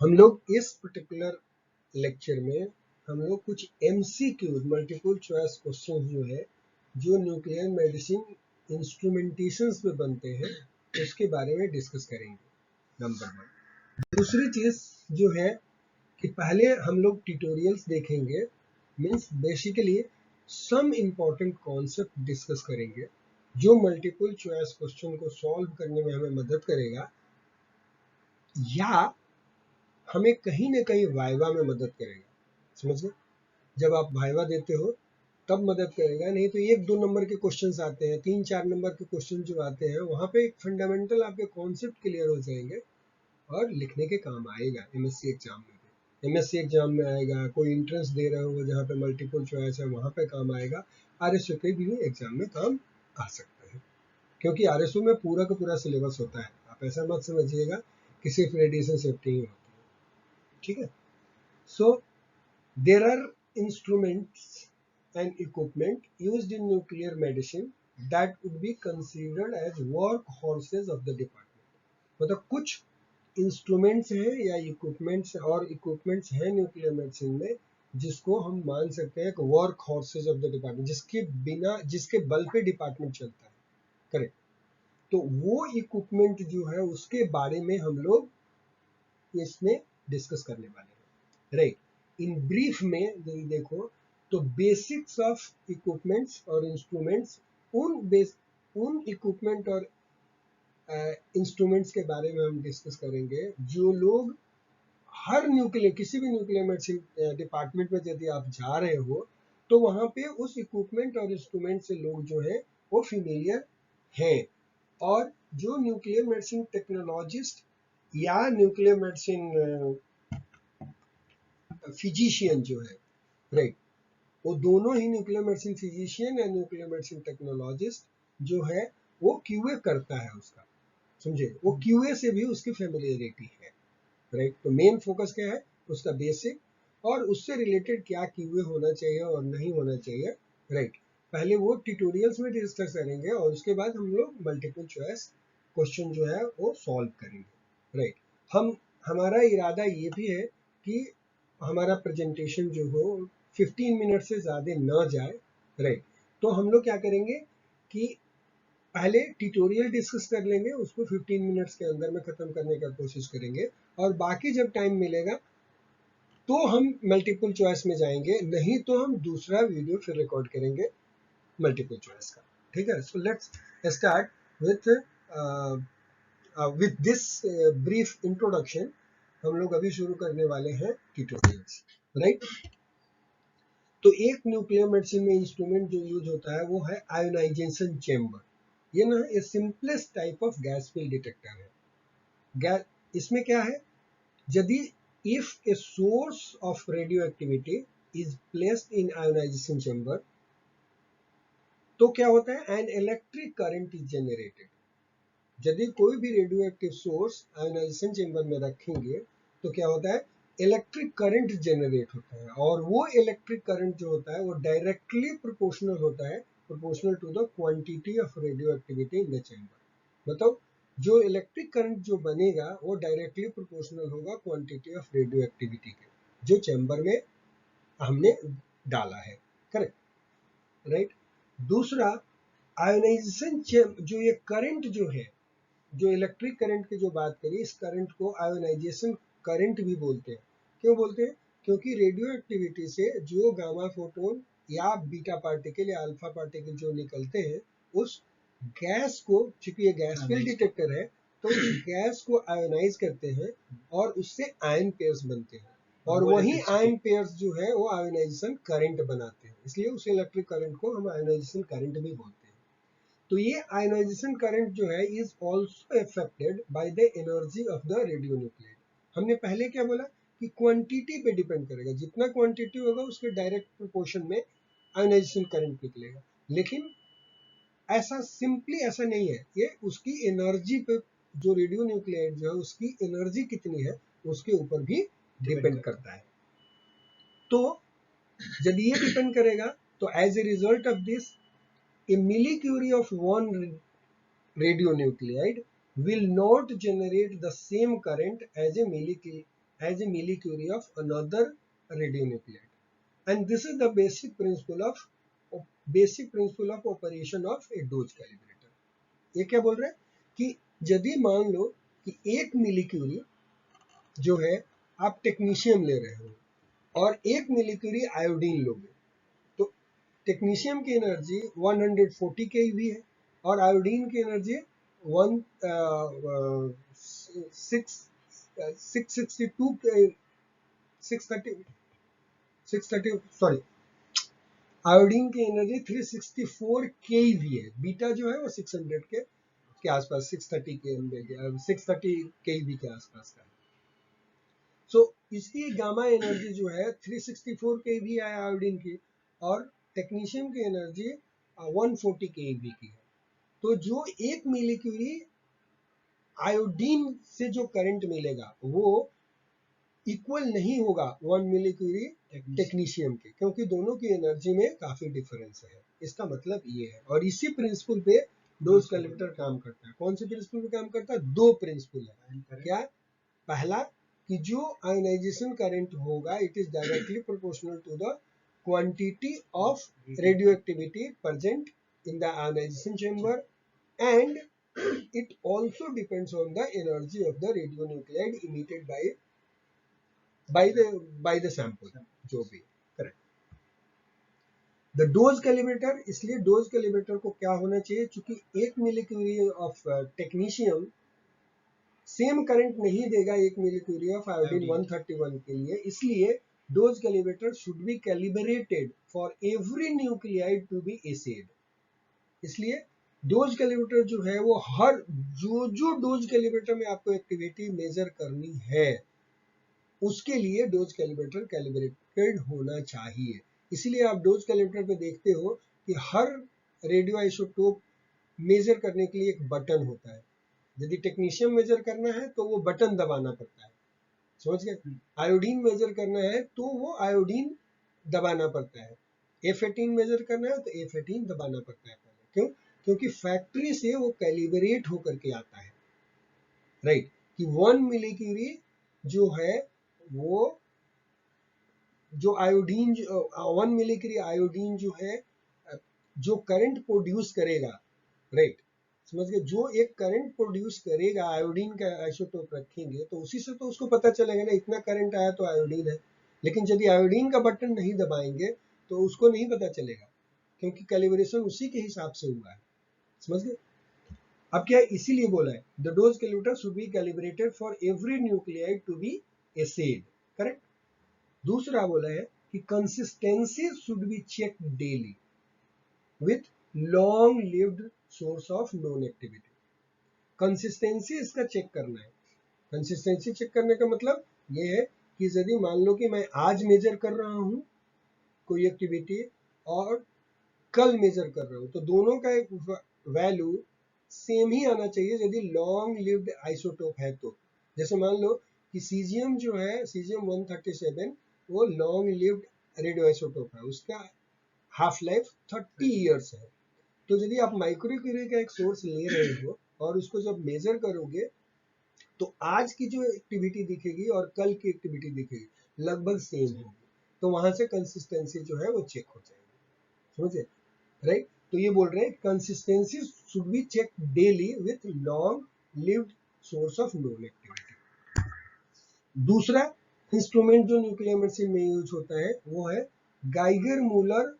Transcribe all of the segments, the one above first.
हम लोग इस पर्टिकुलर लेक्चर में हम लोग कुछ MCQ मल्टीपल चॉइस क्वेश्चन जो है जो न्यूक्लियर मेडिसिन इंस्ट्रूमेंटेशंस में बनते हैं उसके बारे में डिस्कस करेंगे। नंबर 1। दूसरी चीज जो है कि पहले हम लोग ट्यूटोरियल्स देखेंगे, means basically some important concept discuss करेंगे जो मल्टीपल चॉइस क्वेश्चन को सॉल्व करने में हमें मदद करेगा या हमें कहीं ना कहीं वाइवा में मदद करेगा। समझ गए? जब आप वाइवा देते हो तब मदद करेगा, नहीं तो 1-2 नंबर के क्वेश्चंस आते हैं, 3-4 नंबर के क्वेश्चन जो आते हैं वहां पे एक फंडामेंटल आपके कॉन्सेप्ट क्लियर हो जाएंगे और लिखने के काम आएगा MSc एग्जाम में भी। MSc एग्जाम में आएगा, कोई इंट्रेंस दे रहे हो जहाँ पे मल्टीपल चॉइस है वहां पे काम आएगा, RSU के भी एग्जाम में काम आ सकता है, क्योंकि RSU में पूरा का पूरा सिलेबस होता है। आप ऐसा मत समझिएगा कि सिर्फ रेडिएशन सेफ्टी ही होती है, ठीक है? So there are instruments and equipment used in nuclear medicine that would be considered as work horses of the department। मतलब कुछ इंस्ट्रूमेंट्स हैं या इक्विपमेंट्स और इक्विपमेंट्स हैं न्यूक्लियर मेडिसिन में जिसको हम मान सकते हैं कि work horse's of the department, जिसके बिना जिसके बल पे डिपार्टमेंट चलता है। करेक्ट। तो वो इक्विपमेंट जो है उसके बारे में हम लोग इसमें डिस्कस करने वाले हैं। राइट। इन ब्रीफ में देखो तो बेसिक्स ऑफ इक्विपमेंट्स और इंस्ट्रूमेंट्स, उन इक्विपमेंट और इंस्ट्रूमेंट्स के बारे में हम डिस्कस करेंगे जो लोग हर न्यूक्लियर किसी भी न्यूक्लियर मेडिसिन डिपार्टमेंट में यदि आप जा रहे हो तो वहां पे उस इक्विपमेंट और इंस्ट्रूमेंट से लोग जो है वो फेमिलियर हैं। और जो न्यूक्लियर मेडिसिन टेक्नोलॉजिस्ट या न्यूक्लियर मेडिसिन फिजिशियन जो है, राइट, वो दोनों ही न्यूक्लियर मेडिसिन फिजिशियन या न्यूक्लियर मेडिसिन टेक्नोलॉजिस्ट जो है वो क्यूए करता है उसका। समझे? वो क्यूए से भी उसकी फेमिलियरिटी है। राइट। तो मेन फोकस क्या है उसका बेसिक, और उससे रिलेटेड क्या क्यूए होना चाहिए और नहीं होना चाहिए। राइट। पहले वो ट्यूटोरियल्स में डिस्कस करेंगे और उसके बाद हम लोग मल्टीपल चॉइस क्वेश्चन जो है वो सॉल्व करेंगे। राइट। हमारा इरादा ये भी है कि हमारा प्रेजेंटेशन जो हो 15 मिनट से ज़्यादा न जाए। राइट। तो हम लोग क्या करेंगे कि पहले ट्यूटोरियल डिस्कस कर लेंगे, उसको 15 मिनट्स के अंदर में ख़त्म करने का कोशिश करेंगे, और बाकी जब टाइम मिलेगा तो हम मल्टीपल चॉइस में जाएंगे, नहीं तो हम दूसरा वीडियो फिर रिकॉर्ड करेंगे मल्टीपल चॉइस का। ठीक है? So let's start with this brief introduction. हम लोग अभी शुरू करने वाले हैं ट्यूटोरियल्स। राइट। तो एक न्यूक्लियर मेडिसिन में इंस्ट्रूमेंट जो यूज होता है वो है आयोनाइजेशन चेम्बर। ये ना ये simplest type of gas field detector है। गैस इसमें क्या है, यदि if a source of radio activity is placed in ionisation chamber तो क्या होता है, an electric current is generated. यदि कोई भी radio active source ionisation chamber में रखेंगे तो क्या होता है, इलेक्ट्रिक करंट जनरेट होता है, और वो इलेक्ट्रिक करंट जो होता है वो डायरेक्टली प्रोपोर्शनल होता है, proportional to the quantity of radio activity in the chamber. मतलब जो इलेक्ट्रिक करंट जो बनेगा वो डायरेक्टली प्रोपोर्शनल होगा क्वांटिटी ऑफ रेडियो एक्टिविटी के जो चेम्बर में हमने डाला है। करेक्ट। राइट। दूसरा, आयोनाइजेशन जो ये करंट जो है, जो इलेक्ट्रिक करंट की जो बात करी, इस करंट को आयोनाइजेशन करंट भी बोलते हैं। क्यों बोलते हैं? क्योंकि रेडियो एक्टिविटी से जो गामा फोटोन या बीटा पार्टिकल या अल्फा पार्टिकल जो निकलते हैं उस गैस को, चूंकि ये गैस फील्ड डिटेक्टर है तो उस गैस को आयोनाइज करते हैं और उससे आयन पेयर्स बनते हैं, और वही आयन पेयर्स जो है वो आयोनाइजेशन करंट बनाते हैं, इसलिए उस इलेक्ट्रिक करंट को हम आयोनाइजेशन करंट भी बोलते हैं। तो ये आयोनाइजेशन करंट जो है is also affected by the energy of the radio nuclide. हमने पहले क्या बोला कि क्वांटिटी पे डिपेंड करेगा, जितना क्वांटिटी होगा उसके डायरेक्ट प्रोपोर्शन में आयोनाइजेशन करंट निकलेगा। लेकिन ऐसा सिंपली ऐसा नहीं है, ये उसकी एनर्जी पे, जो रेडियो न्यूक्लाइड जो है उसकी एनर्जी कितनी है उसके ऊपर भी डिपेंड करता है। तो जब ये डिपेंड करेगा तो as a result of this a millicurie of one radionuclide will not generate the same current as a as a millicurie of another radionuclide. And this is the basic principle of operation of a dose calibrator. ये क्या बोल रहे हैं कि यदि मान लो कि 1 मिलीक्यूरी जो है आप टेक्नीशियम ले रहे हो और 1 मिलीक्यूरी आयोडीन लोगे, तो टेक्नीशियम की एनर्जी 140 केवी है और आयोडीन की एनर्जी 630 सॉरी, आयोडीन की एनर्जी 364 केवी है, बीटा जो है वो 600 के आसपास 630 केवी के आसपास का है। सो इसकी गामा एनर्जी जो है 364 केवी है आयोडीन की और टेक्नीशियम की एनर्जी 140 केवी की है। तो जो 1 मिलीक्यूरी आयोडीन से जो करंट मिलेगा वो इक्वल नहीं होगा 1 मिलीक्यूरी टेक्नीशियम के, क्योंकि दोनों की एनर्जी में काफी डिफरेंस है। इसका मतलब ये है, और इसी प्रिंसिपल पे डोज कैलिब्रेटर काम करता है। कौन से प्रिंसिपल पे काम करता है? 2 प्रिंसिपल है। क्या? पहला कि जो आयोनाइजेशन करंट होगा it is directly proportional to the quantity of radioactivity present in the ionisation chamber and it also depends on the energy of the radionuclide emitted by the sample, जो भी correct. The dose calibrator, इसलिए dose calibrator को क्या होना चाहिए, चूंकि 1 मिलीक्यूरी of technetium same current नहीं देगा 1 मिलीक्यूरी ऑफ आयोडीन 131 के लिए, इसलिए dose calibrator should be calibrated for every nuclide to be assayed. इसलिए डोज कैलिब्रेटर जो है वो हर जो डोज कैलिब्रेटर में आपको एक्टिविटी मेजर करनी है उसके लिए डोज कैलिब्रेटर कैलिब्रेटेड होना चाहिए। इसीलिए आप डोज कैलिब्रेटर पे देखते हो कि हर रेडियो आइसोटोप मेजर करने के लिए एक बटन होता है। यदि टेक्नीशियम मेजर करना है तो वो बटन दबाना पड़ता है, समझ गए? आयोडीन मेजर करना है तो वो आयोडीन दबाना पड़ता है, F18 मेजर करना है तो F18 दबाना पड़ता है। क्यों? क्योंकि फैक्ट्री से वो कैलिब्रेट होकर के आता है, राइट? कि 1 मिलीक्यूरी जो है वो जो आयोडीन 1 मिलीक्यूरी आयोडीन जो है जो करंट प्रोड्यूस करेगा, राइट? समझ गए? जो एक करंट प्रोड्यूस करेगा, आयोडीन का आइसोटोप रखेंगे तो उसी से तो उसको पता चलेगा ना इतना करंट आया तो आयोडीन है। लेकिन यदि आयोडीन का बटन नहीं दबाएंगे तो उसको नहीं पता चलेगा, क्योंकि कैलिब्रेशन उसी के हिसाब से हुआ है, समझ गए? अब क्या इसीलिए बोला है the dose calibrator should be calibrated for every nuclide to be assayed, correct? दूसरा बोला है कि consistency should be check daily with long lived source of known activity. Consistency इसका चेक करना है। कंसिस्टेंसी चेक करने का मतलब ये है कि यदि मान लो कि मैं आज मेजर कर रहा हूं कोई एक्टिविटी और कल मेजर कर रहा हूं, तो दोनों का एक वैल्यू सेम ही आना चाहिए यदि लॉन्ग लिव्ड आइसोटोप है तो। जैसे मान लो कि सीजियम जो है सीजियम 137 वो लॉन्ग लिव्ड रेडियो आइसोटोप है, उसका हाफ लाइफ 30 इयर्स है। तो यदि आप माइक्रोक्यूरी का एक सोर्स ले रहे हो और उसको जब मेजर करोगे तो आज की जो एक्टिविटी दिखेगी और कल की एक्टिविटी दिखेगी लगभग सेम होगी, तो वहां से कंसिस्टेंसी जो है वो चेक हो जाएगी, समझे? राइट? तो ये बोल रहे हैं consistency should be check daily with long lived source of known activity. दूसरा इंस्ट्रूमेंट जो न्यूक्लियर मेडिसिन में यूज होता है वो है गाइगर मूलर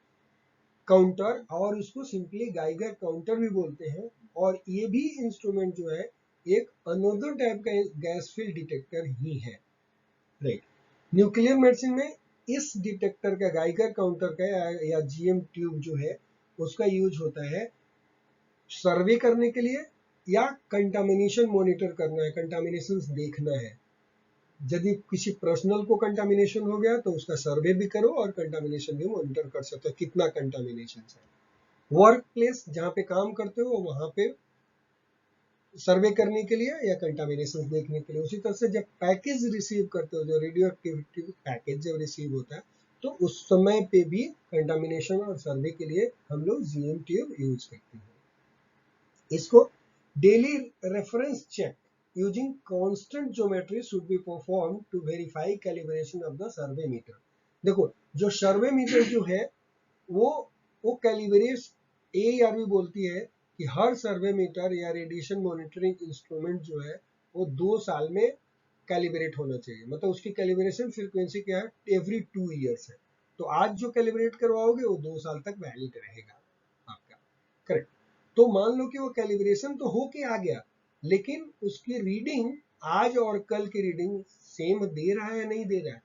काउंटर, और उसको सिंपली गाइगर काउंटर भी बोलते हैं। और ये भी इंस्ट्रूमेंट जो है एक अनदर टाइप का गैस फील्ड डिटेक्टर ही है, राइट? न्यूक्लियर मेडिसिन में इस डिटेक्टर का गाइगर काउंटर का या जीएम ट्यूब जो है उसका यूज होता है सर्वे करने के लिए या कंटामिनेशन मॉनिटर करना है, कंटामिनेशन देखना है। यदि किसी पर्सनल को कंटामिनेशन हो गया तो उसका सर्वे भी करो और कंटामिनेशन भी मॉनिटर कर सकते हो कितना कंटामिनेशन है। वर्क प्लेस जहाँ पे काम करते हो वहां पे सर्वे करने के लिए या कंटामिनेशन देखने के लिए। उसी तरह से जब पैकेज रिसीव करते हो, जो रेडियो एक्टिविटी पैकेज जब रिसीव होता है तो उस समय पे भी कंटामिनेशन और सर्वे के लिए हम लोग जीएम ट्यूब यूज करते हैं। इसको daily reference check using constant geometry should be performed to verify calibration of the survey meter. देखो जो सर्वे मीटर जो है वो कैलिब्रेट AERB बोलती है कि हर सर्वे मीटर या रेडिएशन मॉनिटरिंग इंस्ट्रूमेंट जो है वो 2 साल में कैलिब्रेट होना चाहिए, मतलब उसकी कैलिब्रेशन फ्रीक्वेंसी क्या है, एवरी 2 ईयर्स है। तो आज जो कैलिब्रेट करवाओगे वो 2 साल तक वैलिड रहेगा आपका, करेक्ट। तो मान लो कि वो कैलिब्रेशन तो होके आ गया, लेकिन उसकी रीडिंग आज और कल की रीडिंग सेम दे रहा है या नहीं दे रहा है,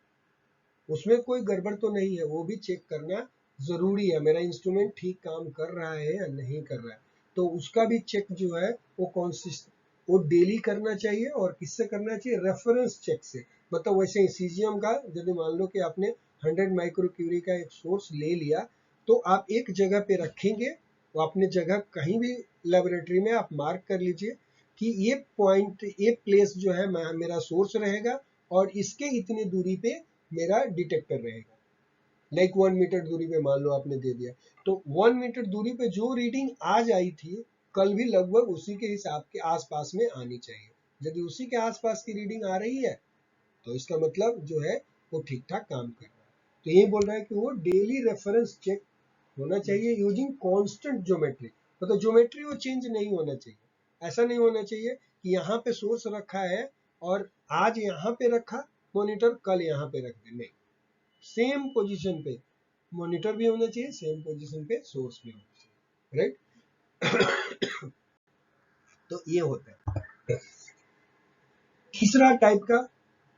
उसमें कोई गड़बड़ तो नहीं है, वो भी चेक करना जरूरी है। मेरा इंस्ट्रूमेंट ठीक काम कर रहा है या नहीं कर रहा है, तो उसका भी चेक जो है वो डेली करना चाहिए। और किससे करना चाहिए, रेफरेंस चेक से। मतलब वैसे ही सीजियम का यदि मान लो कि आपने 100 माइक्रोक्यूरी का एक सोर्स ले लिया, तो आप एक जगह पे रखेंगे, वो अपने जगह कहीं भी लेबोरेटरी में आप मार्क कर लीजिए कि ये पॉइंट, ये प्लेस जो है मेरा सोर्स रहेगा और इसके इतनी दूरी पे मेरा डिटेक्टर रहेगा। लाइक 1 मीटर दूरी पे मान लो आपने दे दिया, तो 1 मीटर दूरी पे जो रीडिंग आज आई थी, कल भी लगभग उसी के हिसाब के आसपास में आनी चाहिए। यदि उसी के आसपास की रीडिंग आ रही है तो इसका मतलब जो है वो ठीक ठाक काम कर रहा है। तो ये बोल रहा है कि वो डेली रेफरेंस चेक होना चाहिए यूजिंग कांस्टेंट ज्योमेट्री। मतलब ज्योमेट्री वो चेंज नहीं होना चाहिए। ऐसा नहीं होना चाहिए कि यहाँ पे सोर्स रखा है और आज यहाँ पे रखा मॉनिटर, कल यहाँ पे रख दे, नहीं, सेम पोजीशन पे मॉनिटर भी होना चाहिए, सेम पोजीशन पे सोर्स भी होना चाहिए, राइट। तो ये होता है। तीसरा टाइप का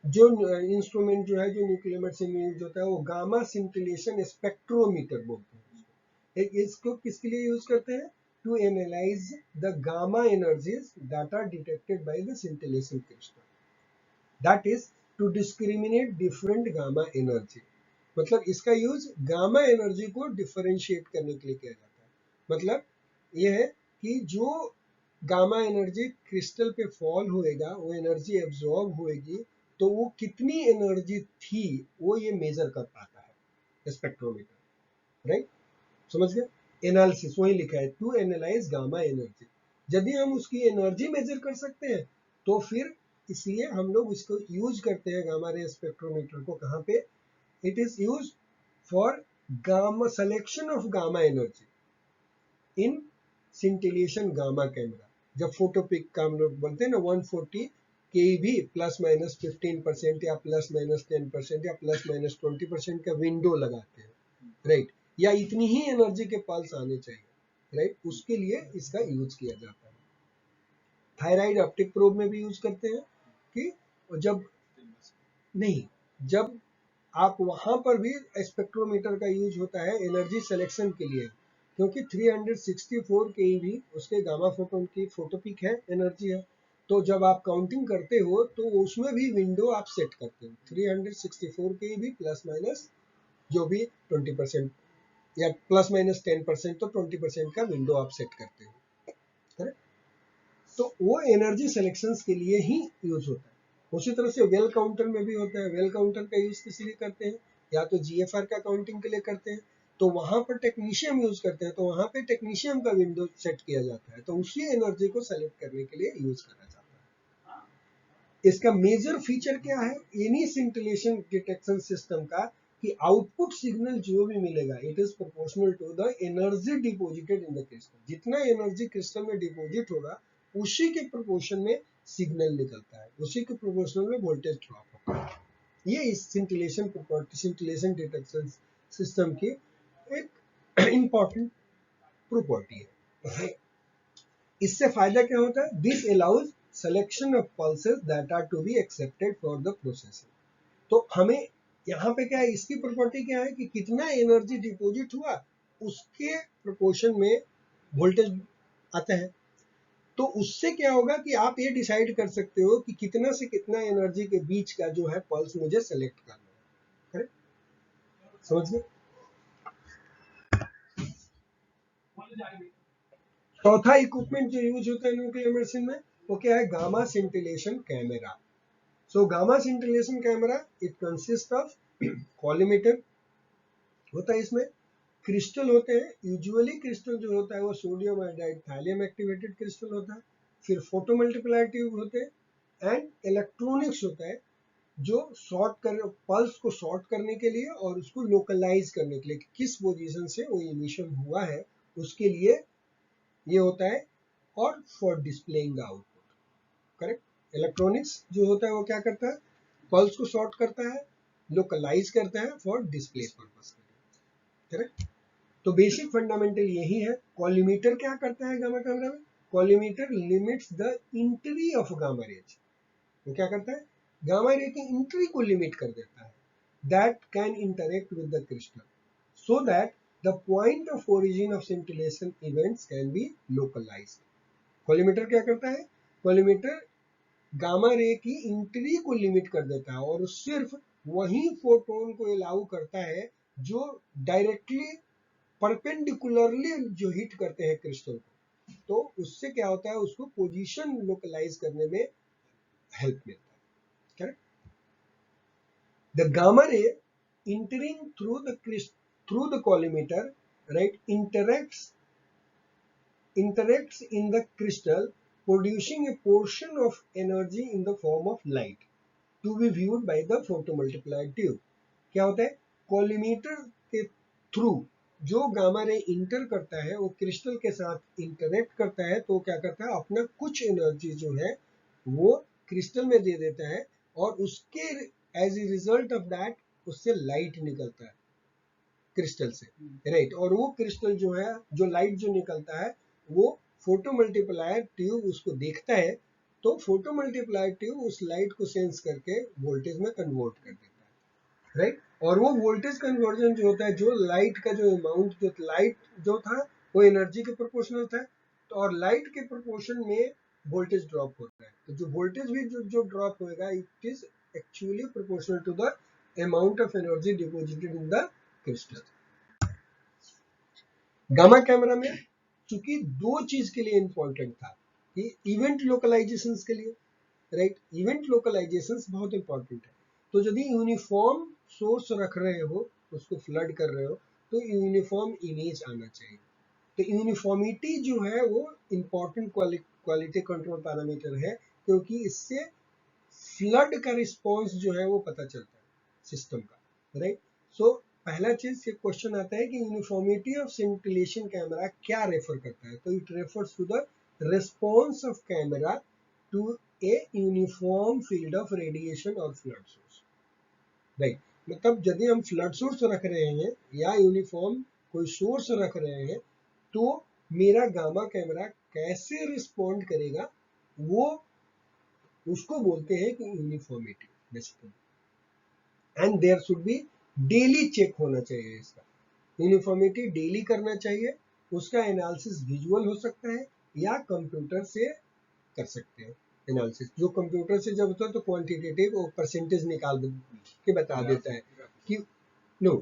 जो इंस्ट्रूमेंट जो है जो न्यूक्लियोमेट से यूज होता है वो गामा सिंटिलेशन स्पेक्ट्रोमीटर बोलते हैं। इसको किसके लिए यूज करते हैं, to analyse the gamma energies that are detected by the scintillation crystal, that is to discriminate different gamma energy. मतलब इसका यूज गामा एनर्जी को डिफरेंशिएट करने के लिए किया जाता है। मतलब यह है कि जो गामा एनर्जी क्रिस्टल पे फॉल होएगा, वो एनर्जी एब्जॉर्ब होएगी, तो वो कितनी एनर्जी थी वो ये मेजर कर पाता है स्पेक्ट्रोमीटर, राइट। समझ गए, एनालिसिस वही लिखा है, टू एनालाइज गामा एनर्जी। यदि हम उसकी एनर्जी मेजर कर सकते हैं तो फिर इसलिए हम लोग इसको यूज करते हैं गामा रे स्पेक्ट्रोमीटर को। कहाँ पे, it is used for gamma selection of gamma energy in scintillation gamma camera। जब फोटो पिक का हम लोग बोलते हैं ना 140 keV प्लस माइनस 15% या प्लस माइनस 10% या प्लस माइनस 20% का विंडो लगाते हैं, राइट, या इतनी ही एनर्जी के पल्स आने चाहिए, राइट, उसके लिए इसका यूज किया जाता है। थायराइड ऑप्टिक प्रोब में भी यूज करते हैं कि जब नहीं, जब आप वहां पर भी स्पेक्ट्रोमीटर का यूज होता है एनर्जी सिलेक्शन के लिए, क्योंकि 364 keV उसके गामा फोटोन की फोटो पिक है, एनर्जी है। तो जब आप काउंटिंग करते हो तो उसमें भी विंडो आप सेट करते हो 364 keV प्लस माइनस जो भी 20% या प्लस माइनस 10%, तो 20% का विंडो आप सेट करते हो, करेक्ट। तो वो एनर्जी सिलेक्शन के लिए ही यूज होता है। उसी तरह से वेल काउंटर में भी होता है। वेल काउंटर का यूज किस लिए करते हैं, या तो GFR का काउंटिंग के लिए करते हैं, तो वहां पर टेक्नीशियम यूज करते हैं, तो वहां पे टेक्नीशियम का विंडो सेट किया जाता है, तो उसी एनर्जी को सेलेक्ट करने के लिए यूज करा जाता है। इसका मेजर फीचर क्या है एनी सिंटिलेशन डिटेक्शन सिस्टम का, कि आउटपुट सिग्नल जो भी मिलेगा it is proportional to the energy deposited in the crystal. जितना एनर्जी क्रिस्टल में डिपोजिट होगा उसी के प्रोपोर्शन में सिग्नल निकलता है, उसी के प्रोपोर्शनल में वोल्टेज ड्रॉप होता है। ये इस scintillation property, scintillation detection system की एक इंपॉर्टेंट प्रॉपर्टी है। इससे फायदा क्या होता है, this allows selection of pulses that are to be accepted for the processing. तो हमें यहाँ पे क्या है, इसकी प्रॉपर्टी क्या है कि कितना एनर्जी डिपॉजिट हुआ उसके प्रोपोर्शन में वोल्टेज आता है। तो उससे क्या होगा कि आप ये डिसाइड कर सकते हो कि कितना से कितना एनर्जी के बीच का जो है पल्स मुझे सेलेक्ट करना है, करेक्ट। समझ गए। चौथा इक्विपमेंट जो यूज होता है न्यूक्लियर मेडिसिन में वो क्या है, gamma scintillation camera. So gamma scintillation camera it consist of collimator होता है, इसमें क्रिस्टल होते हैं। यूजुअली क्रिस्टल जो होता है वो sodium iodide thallium activated crystal होता है। फिर फोटो मल्टीप्लायर ट्यूब होते हैं, एंड इलेक्ट्रॉनिक्स होता है जो सॉर्ट कर पल्स को सॉर्ट करने के लिए और उसको लोकलाइज करने के लिए किस पोजीशन से वो इमिशन हुआ है उसके लिए ये होता है, और for displaying the output. Correct. Electronics जो होता है वो क्या करता है, पल्स को सॉर्ट करता है, लोकलाइज करता है फॉर डिस्प्ले पर्पस के लिए। करेक्ट। तो बेसिक फंडामेंटल यही है। कॉलीमीटर क्या करता है गामा कैमरा में, collimator limits the entry of gamma rays. वो क्या करता है, गामा रे की एंट्री को लिमिट कर देता है, that can interact with the crystal so that the point of origin of scintillation events can be localised. Collimator क्या करता है, कॉलीमीटर गामा रे की एंट्री को लिमिट कर देता है और सिर्फ वही फोटोन को अलाउ करता है जो डायरेक्टली परपेंडिकुलरली जो हिट करते हैं क्रिस्टल को, तो उससे क्या होता है, उसको पोजीशन लोकलाइज करने में हेल्प मिलता है। Correct. The gamma ray entering through the collimator, right, interacts in the crystal, producing a portion of energy in the form of light to be viewed by the photomultiplier tube. क्या होता है, collimator के through जो gamma ray inter करता है वो crystal के साथ इंटरेक्ट करता है, तो क्या करता है, अपना कुछ एनर्जी जो है वो क्रिस्टल में दे देता है और उसके as a result of that उससे लाइट निकलता है क्रिस्टल से, राइट। और वो क्रिस्टल जो है, जो लाइट जो निकलता है वो फोटो मल्टीप्लायर ट्यूब उसको देखता है, तो फोटो मल्टीप्लायर ट्यूब उस लाइट को सेंस करके वोल्टेज में कन्वर्ट कर देता है, राइट। और वो वोल्टेज कन्वर्जन जो होता है, जो लाइट का जो अमाउंट, जो लाइट जो था वो एनर्जी के प्रोपोर्शनल था, तो और लाइट के प्रोपोर्शन में वोल्टेज ड्रॉप होता है, तो जो वोल्टेज भी जो ड्रॉप होगा it is actually proportional to the amount of energy deposited in the crystal. Gamma camera में चूंकि दो चीज के लिए इंपॉर्टेंट था, कि इवेंट लोकलाइजेशन के लिए, राइट, इवेंट लोकलाइजेशन बहुत इंपॉर्टेंट है। तो यदि यूनिफॉर्म सोर्स रख रहे हो, उसको फ्लड कर रहे हो, तो यूनिफॉर्म इमेज आना चाहिए। तो यूनिफॉर्मिटी जो है वो इंपॉर्टेंट क्वालिटी कंट्रोल पैरामीटर है, क्योंकि इससे फ्लड का रिस्पॉन्स जो है वो पता चलता है सिस्टम का, राइट। सो पहला चीज ये क्वेश्चन आता है कि यूनिफॉर्मिटी ऑफ सिंटिलेशन कैमरा क्या रेफर करता है, तो it refers to the response of camera to a uniform field of radiation और फ्लड सोर्स, राइट। मतलब यदि हम फ्लड सोर्स रख रहे हैं या यूनिफॉर्म कोई सोर्स रख रहे हैं, तो मेरा गामा कैमरा कैसे रिस्पॉन्ड करेगा, वो उसको बोलते हैं कि uniformity basically. And there should be daily check होना चाहिए इसका, यूनिफॉर्मिटी डेली करना चाहिए। उसका एनालिसिस विजुअल हो सकता है या कंप्यूटर से कर सकते हैं एनालिसिस। जो कंप्यूटर से जब होता है तो क्वांटिटेटिव और परसेंटेज निकाल के बता देता है कि नो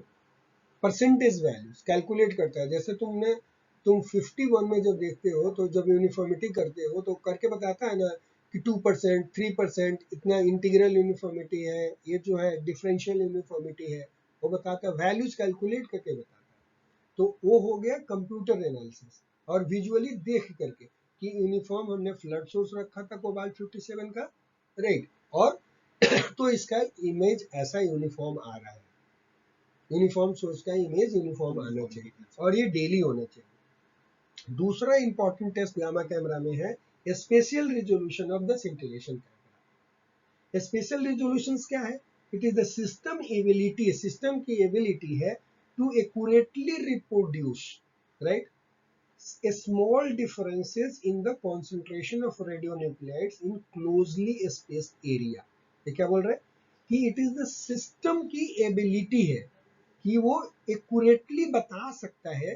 परसेंटेज वैल्यूज कैलकुलेट करता है। जैसे तुम 51 में जब देखते हो तो जब यूनिफॉर्मिटी करते हो तो करके बताता है ना कि 2%, 3% इतना इंटीग्रल यूनिफॉर्मिटी है, ये जो है डिफरेंशियल यूनिफॉर्मिटी है, वो बताता है, वैल्यूज कैलकुलेट करके बताता है। तो वो हो गया कंप्यूटर एनालिसिस। और विजुअली देख करके कि यूनिफॉर्म हमने फ्लड सोर्स रखा था कोबाल्ट 57 का, राइट, और तो इसका इमेज ऐसा यूनिफॉर्म आ रहा है, यूनिफॉर्म सोर्स का इमेज यूनिफॉर्म आना चाहिए और ये डेली होना चाहिए। दूसरा इंपॉर्टेंट टेस्ट गामा कैमरा में है spatial resolution of the scintillation camera. Spatial resolution क्या है, it is the system ability, system की एबिलिटी है to accurately reproduce, right, small differences in the concentration of radionuclides in closely spaced area। ये क्या बोल रहा है कि इट इज द सिस्टम की एबिलिटी है कि वो एक्यूरेटली बता सकता है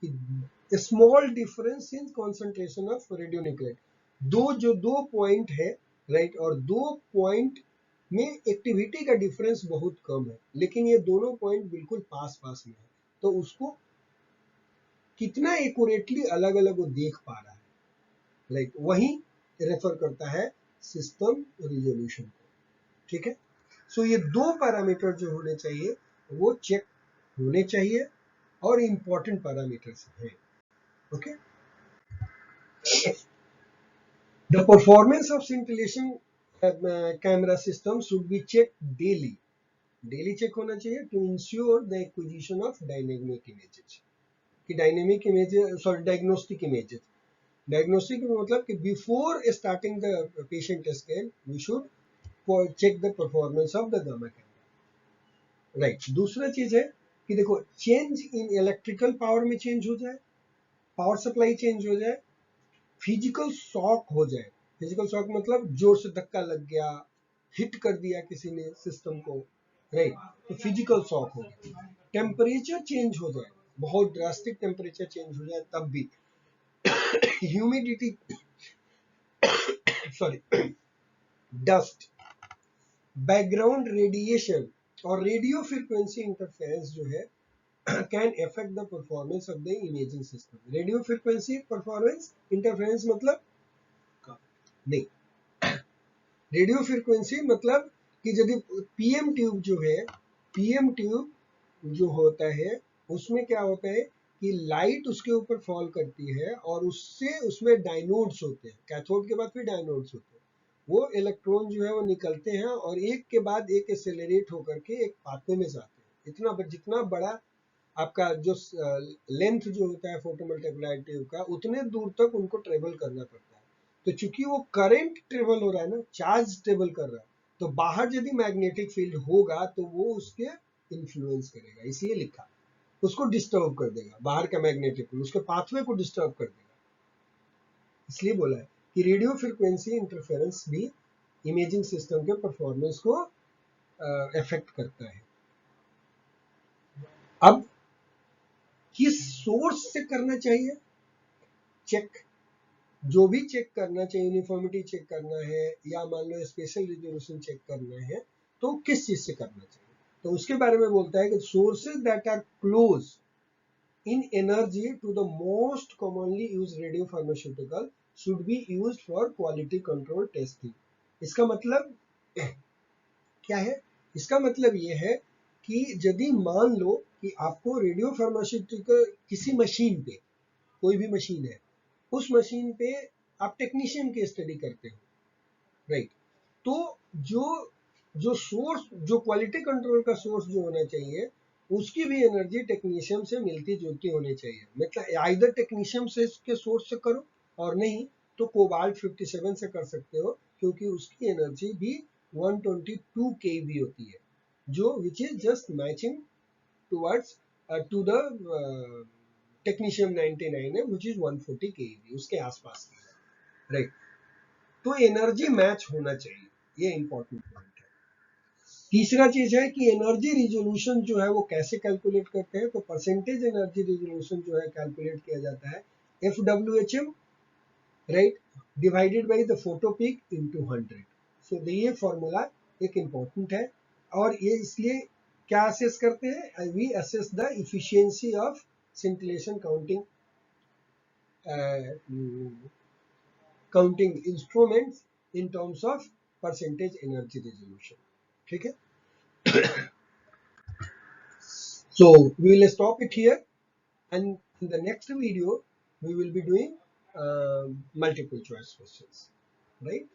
कि small difference in concentration of radionuclide, दो पॉइंट है, राइट, और दो पॉइंट में एक्टिविटी का डिफरेंस बहुत कम है, लेकिन ये दोनों पॉइंट बिल्कुल पास पास में है, तो उसको कितना एक्यूरेटली अलग अलग वो देख पा रहा है, राइट, वही रेफर करता है सिस्टम रिजोल्यूशन को। ठीक है। सो ये दो पैरामीटर जो होने चाहिए वो चेक होने चाहिए और इंपॉर्टेंट पैरामीटर्स हैं। Okay. The performance of scintillation camera system should be check daily, daily check होना चाहिए to ensure the acquisition of dynamic images, कि dynamic images, sorry diagnostic images, diagnostic मतलब कि before starting the patient scan we should check the performance of the gamma camera, right. दूसरा चीज है कि देखो चेंज इन इलेक्ट्रिकल पावर में change हो जाए, पावर सप्लाई चेंज हो जाए, फिजिकल शॉक हो जाए, फिजिकल शॉक मतलब जोर से धक्का लग गया, हिट कर दिया किसी ने सिस्टम को, राइट, तो फिजिकल शॉक हो गया, टेम्परेचर चेंज हो जाए, बहुत ड्रास्टिक टेम्परेचर चेंज हो जाए तब भी, humidity, sorry, dust, background radiation और रेडियो फ्रीक्वेंसी इंटरफेरेंस जो है can affect the performance of the imaging system. Radio frequency performance interference मतलब नहीं, रेडियो फ्रीक्वेंसी मतलब कि यदि पीएम ट्यूब जो है, पीएम ट्यूब जो होता है उसमें क्या होता है कि लाइट उसके ऊपर फॉल करती है और उससे उसमें डायनोड्स होते हैं, कैथोड के बाद फिर डायनोड्स होते हैं, वो इलेक्ट्रॉन जो है वो निकलते हैं और एक के बाद एक एक्सेलरेट होकर के एक पाथवे में जाते हैं। इतना जितना बड़ा आपका जो लेंथ जो होता है फोटोमल्टीप्लायर ट्यूब का, उतने दूर तक उनको ट्रेवल करना पड़ता है। तो चूंकि वो करंट ट्रेवल हो रहा है ना, चार्ज ट्रेवल कर रहा है, तो बाहर यदि मैग्नेटिक फील्ड होगा तो वो उसके इन्फ्लुएंस करेगा, इसलिए लिखा, उसको डिस्टर्ब कर देगा, बाहर का मैग्नेटिक फील्ड उसके पाथवे को डिस्टर्ब कर देगा, इसलिए बोला है कि रेडियो फ्रिक्वेंसी इंटरफेरेंस भी इमेजिंग सिस्टम के परफॉर्मेंस को इफेक्ट करता है। अब किस सोर्स से करना चाहिए चेक, जो भी चेक करना चाहिए, यूनिफॉर्मिटी चेक करना है या मान लो स्पेशल रिजोल्यूशन चेक करना है, तो किस चीज से करना चाहिए, तो उसके बारे में बोलता है कि sources that are close in energy to the most commonly used radiopharmaceutical should be used for quality control testing. इसका मतलब क्या है, इसका मतलब ये है कि यदि मान लो कि आपको रेडियो फार्मास्यूटिकल किसी मशीन पे, कोई भी मशीन है, उस मशीन पे आप टेक्नीशियन की स्टडी करते हो, राइट, तो जो जो सोर्स, जो क्वालिटी कंट्रोल का सोर्स जो होना चाहिए, उसकी भी एनर्जी टेक्नीशियन से मिलती जुलती होनी चाहिए, मतलब आइदर टेक्नीशियन से के सोर्स से करो और नहीं तो कोबाल्ट 57 से कर सकते हो, क्योंकि उसकी एनर्जी भी 122 केवी होती है, जो which is just matching towards to the technetium 99 है विच इज 140 केवी, उसके आसपास की है, राइट, तो एनर्जी मैच होना चाहिए, ये इंपॉर्टेंट पॉइंट है। तीसरा चीज है कि एनर्जी रिजोल्यूशन जो है वो कैसे कैलकुलेट करते हैं, तो परसेंटेज एनर्जी रिजोल्यूशन जो है कैलकुलेट किया जाता है FWHM, right, divided by the photo peak into 100, सो ये फॉर्मूला एक इंपॉर्टेंट है, और ये इसलिए क्या असेस करते हैं, we assess the efficiency of scintillation counting counting instruments in terms of percentage energy resolution, ठीक है। So we will stop it here, and in the next video we will be doing multiple choice questions, right?